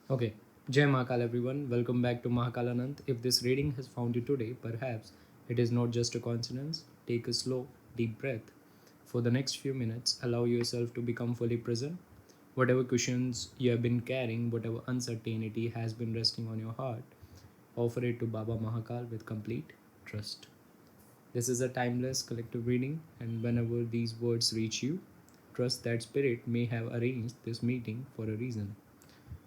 Okay, Jai Mahakaal everyone, welcome back to Mahakaal Anant. If this reading has found you today, perhaps it is not just a coincidence. Take a slow, deep breath. For the next few minutes, allow yourself to become fully present. Whatever cushions you have been carrying, whatever uncertainty has been resting on your heart, offer it to Baba Mahakal with complete trust. This is a timeless collective reading, and whenever these words reach you, trust that Spirit may have arranged this meeting for a reason.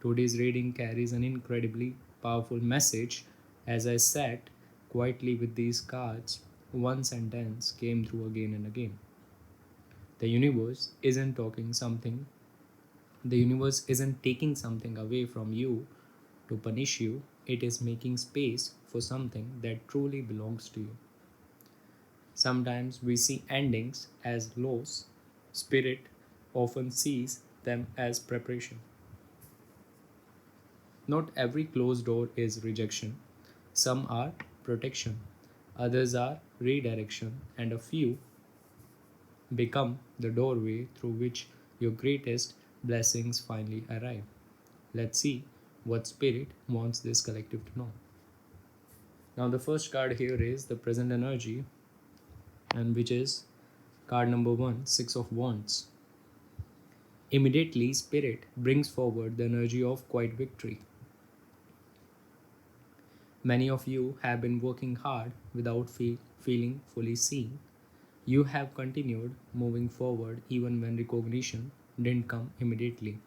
Today's reading carries an incredibly powerful message. As I sat quietly with these cards, one sentence came through again and again. The universe isn't talking something, the universe isn't taking something away from you to punish you, it is making space for something that truly belongs to you. Sometimes we see endings as loss, spirit often sees them as preparation. Not every closed door is rejection. Some are protection, others are redirection, and a few become the doorway through which your greatest blessings finally arrive. Let's see what Spirit wants this collective to know. Now, the first card here is the present energy, and which is card number one, Six of Wands. Immediately, Spirit brings forward the energy of quiet victory. Many of you have been working hard without feeling fully seen. You have continued moving forward even when recognition didn't come immediately.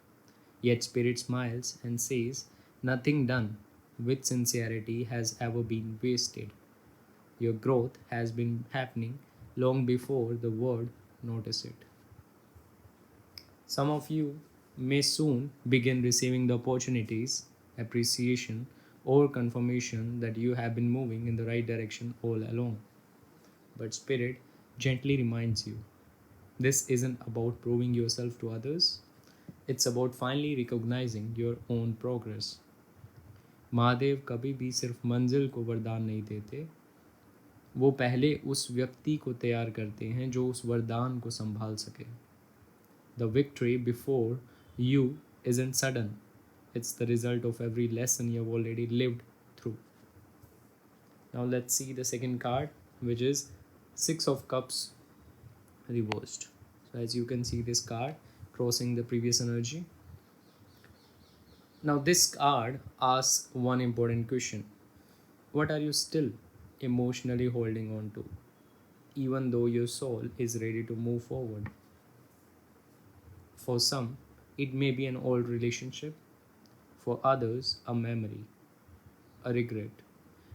Yet Spirit smiles and says, nothing done with sincerity has ever been wasted. Your growth has been happening long before the world noticed it. Some of you may soon begin receiving the opportunities, appreciation, or confirmation that you have been moving in the right direction all along. But Spirit gently reminds you this isn't about proving yourself to others, it's about finally recognizing your own progress. Mahadev कभी भी सिर्फ मंजिल को वरदान नहीं देते, वो पहले उस व्यक्ति को तैयार करते हैं जो उस वरदान को संभाल सके. The victory before you isn't sudden, it's the result of every lesson you've already lived through. Now let's see the second card, which is Six of Cups reversed. So as you can see this card crossing the previous energy. Now this card asks one important question. What are you still emotionally holding on to, even though your soul is ready to move forward? For some, it may be an old relationship. For others, a memory, a regret,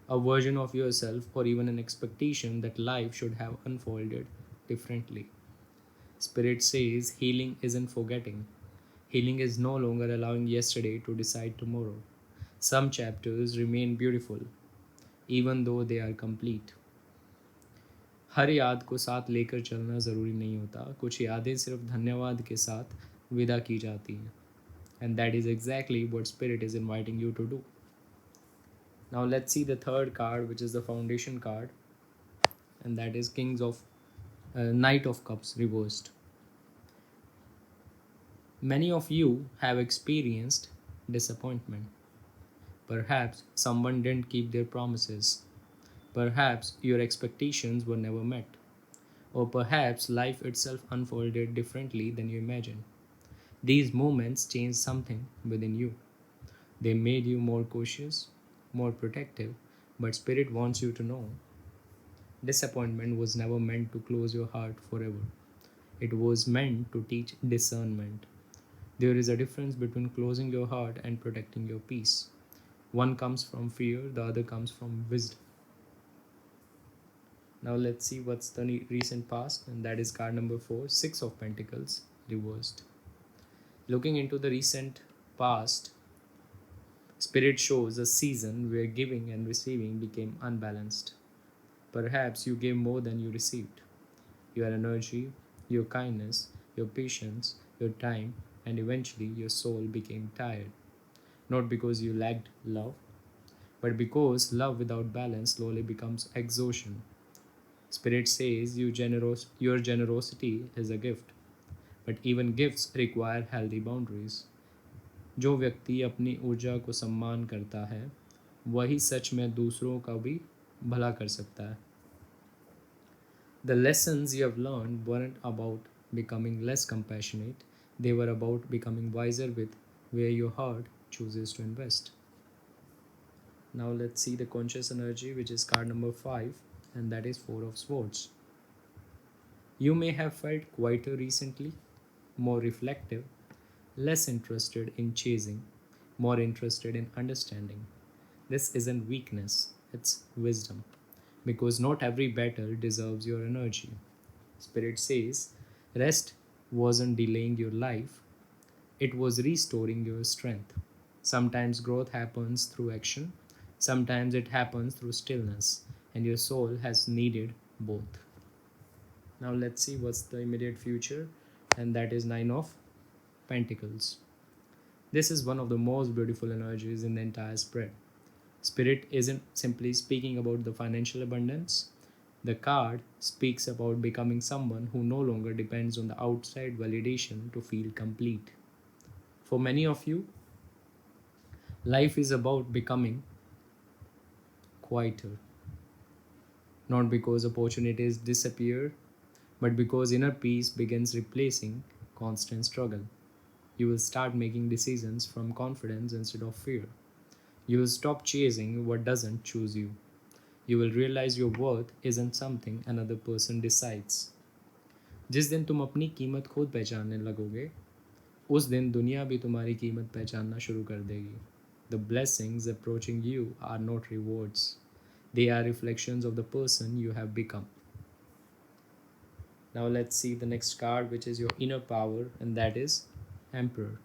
a version of yourself, or even an expectation that life should have unfolded differently. Spirit says healing isn't forgetting. Healing is no longer allowing yesterday to decide tomorrow. Some chapters remain beautiful, even though they are complete. हर याद को साथ लेकर चलना ज़रूरी नहीं होता, कुछ यादें सिर्फ धन्यवाद के साथ विदा की जाती हैं. And that is exactly what Spirit is inviting you to do. Now let's see the third card, which is the foundation card, and that is Knight of Cups reversed. Many of you have experienced disappointment. Perhaps someone didn't keep their promises. Perhaps your expectations were never met. Or perhaps life itself unfolded differently than you imagined. These moments changed something within you. They made you more cautious, more protective, but Spirit wants you to know disappointment was never meant to close your heart forever. It was meant to teach discernment. There is a difference between closing your heart and protecting your peace. One comes from fear, the other comes from wisdom. Now let's see what's the recent past, and that is card number 4, Six of Pentacles reversed. Looking into the recent past, Spirit shows a season where giving and receiving became unbalanced. Perhaps you gave more than you received. Your energy, your kindness, your patience, your time, and eventually your soul became tired. Not because you lacked love, but because love without balance slowly becomes exhaustion. Spirit says your generosity is a gift, but even gifts require healthy boundaries. जो व्यक्ति अपनी ऊर्जा को सम्मान करता है वही सच में दूसरों का भी भला कर सकता है. The lessons you have learned weren't about becoming less compassionate, they were about becoming wiser with where your heart chooses to invest. Now let's see the conscious energy, which is card number 5, and that is Four of Swords. You may have felt quieter recently, more reflective, less interested in chasing, more interested in understanding. This isn't weakness, it's wisdom. Because not every battle deserves your energy. Spirit says, rest wasn't delaying your life, it was restoring your strength. Sometimes growth happens through action, sometimes it happens through stillness, and your soul has needed both. Now let's see what's the immediate future, and that is Nine of Pentacles. This is one of the most beautiful energies in the entire spread. Spirit isn't simply speaking about the financial abundance. The card speaks about becoming someone who no longer depends on the outside validation to feel complete. For many of you, life is about becoming quieter, not because opportunities disappear, but because inner peace begins replacing constant struggle. You will start making decisions from confidence instead of fear. You will stop chasing what doesn't choose you. You will realize your worth isn't something another person decides. जिस दिन तुम अपनी कीमत खुद पहचानने लगोगे, उस दिन दुनिया भी तुम्हारी कीमत पहचानना शुरू कर देगी. The blessings approaching you are not rewards. They are reflections of the person you have become. Now let's see the next card, which is your inner power, and that is Emperor.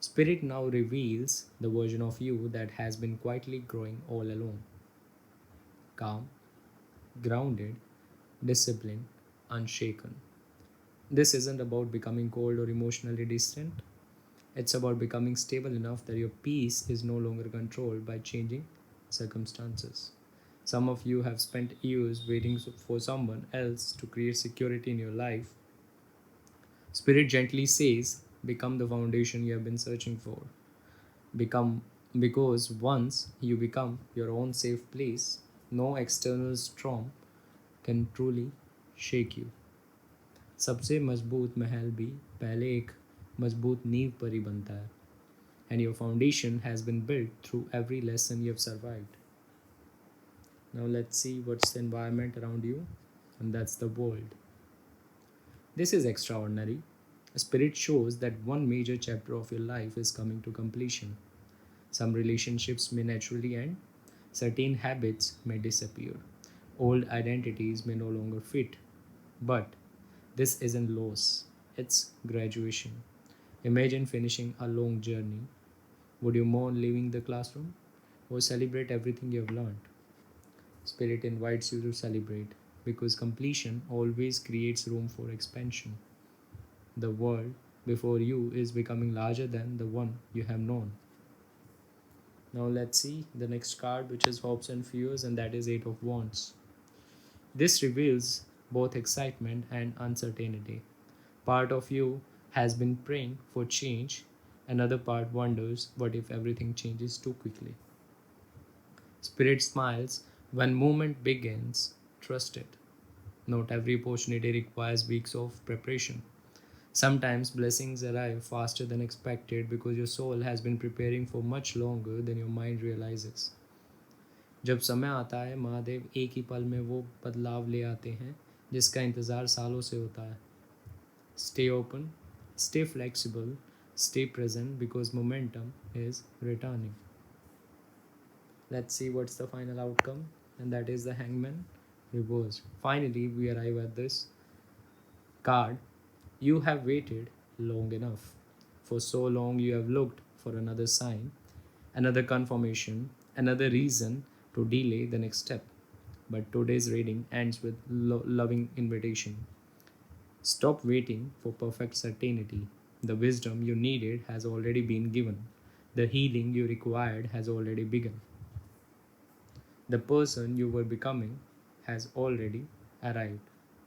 Spirit now reveals the version of you that has been quietly growing all along. Calm, grounded, disciplined, unshaken. This isn't about becoming cold or emotionally distant. It's about becoming stable enough that your peace is no longer controlled by changing circumstances. Some of you have spent years waiting for someone else to create security in your life. Spirit gently says, become the foundation you have been searching for. Become because once you become your own safe place, no external storm can truly shake you. सबसे मजबूत महल भी पहले एक मजबूत नींव पर ही बनता है. And your foundation has been built through every lesson you have survived. Now let's see what's the environment around you, and that's the world. This is extraordinary. Spirit shows that one major chapter of your life is coming to completion. Some relationships may naturally end, certain habits may disappear, old identities may no longer fit. But this isn't loss, it's graduation. Imagine finishing a long journey. Would you mourn leaving the classroom or celebrate everything you have learned? Spirit invites you to celebrate because completion always creates room for expansion. The world before you is becoming larger than the one you have known. Now let's see the next card, which is Hopes and Fears, and that is Eight of Wands. This reveals both excitement and uncertainty. Part of you has been praying for change, another part wonders what if everything changes too quickly. Spirit smiles when movement begins, trust it. Not every opportunity requires weeks of preparation. Sometimes blessings arrive faster than expected because your soul has been preparing for much longer than your mind realizes. जब समय आता है महादेव एक ही पल में वो बदलाव ले आते हैं जिसका इंतज़ार सालों से होता है. Stay open, stay flexible, stay present because momentum is returning. Let's see what's the final outcome, and that is the Hangman reversed. Finally, we arrive at this card. You have waited long enough. For so long, you have looked for another sign, another confirmation, another reason to delay the next step. But today's reading ends with loving invitation. Stop waiting for perfect certainty. The wisdom you needed has already been given. The healing you required has already begun. The person you were becoming has already arrived.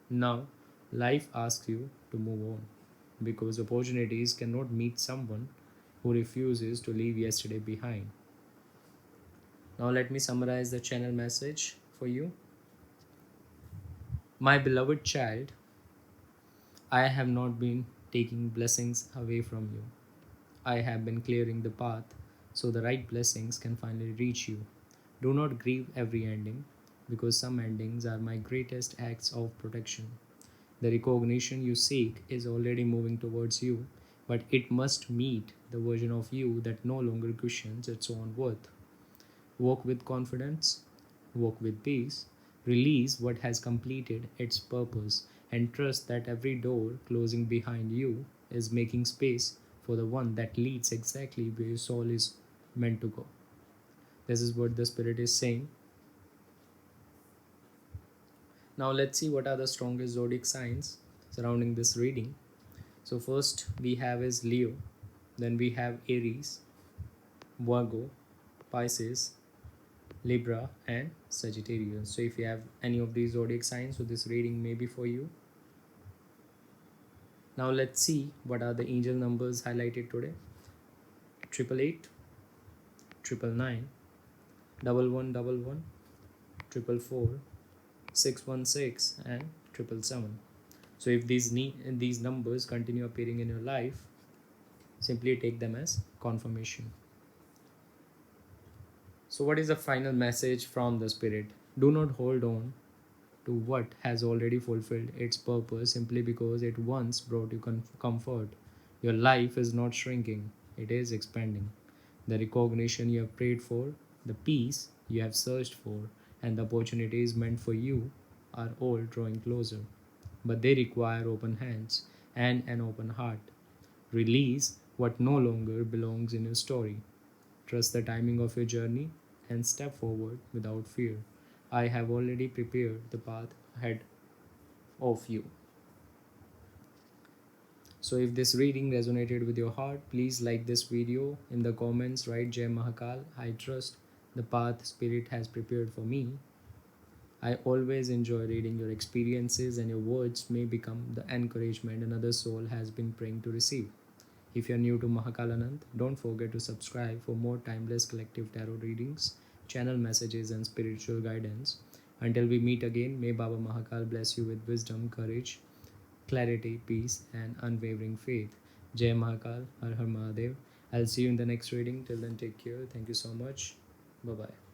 Now, life asks you to move on because opportunities cannot meet someone who refuses to leave yesterday behind. Now, let me summarize the channel message for you. My beloved child, I have not been taking blessings away from you. I have been clearing the path so the right blessings can finally reach you. Do not grieve every ending, because some endings are my greatest acts of protection. The recognition you seek is already moving towards you, but it must meet the version of you that no longer questions its own worth. Walk with confidence, walk with peace, release what has completed its purpose, and trust that every door closing behind you is making space for the one that leads exactly where your soul is meant to go. This is what the Spirit is saying. Now, let's see what are the strongest zodiac signs surrounding this reading. So, first we have is Leo, then we have Aries, Virgo, Pisces, Libra, and Sagittarius. So if you have any of these zodiac signs, so this reading may be for you. Now let's see what are the angel numbers highlighted today. 888, 999, 1111, 444, 616, and 777. So if these numbers continue appearing in your life, simply take them as confirmation. So what is the final message from the Spirit? Do not hold on to what has already fulfilled its purpose simply because it once brought you comfort. Your life is not shrinking, it is expanding. The recognition you have prayed for, the peace you have searched for, and the opportunities meant for you are all drawing closer. But they require open hands and an open heart. Release what no longer belongs in your story. Trust the timing of your journey and step forward without fear. I have already prepared the path ahead of you. So if this reading resonated with your heart, please like this video. In the comments, write Jai Mahakal. I trust the path Spirit has prepared for me. I always enjoy reading your experiences, and your words may become the encouragement another soul has been praying to receive. If you're new to Mahakaal Anant, don't forget to subscribe for more timeless collective tarot readings, channel messages, and spiritual guidance. Until we meet again, may Baba Mahakal bless you with wisdom, courage, clarity, peace, and unwavering faith. Jai Mahakal, Har Har Mahadev. I'll see you in the next reading. Till then, take care. Thank you so much. Bye bye.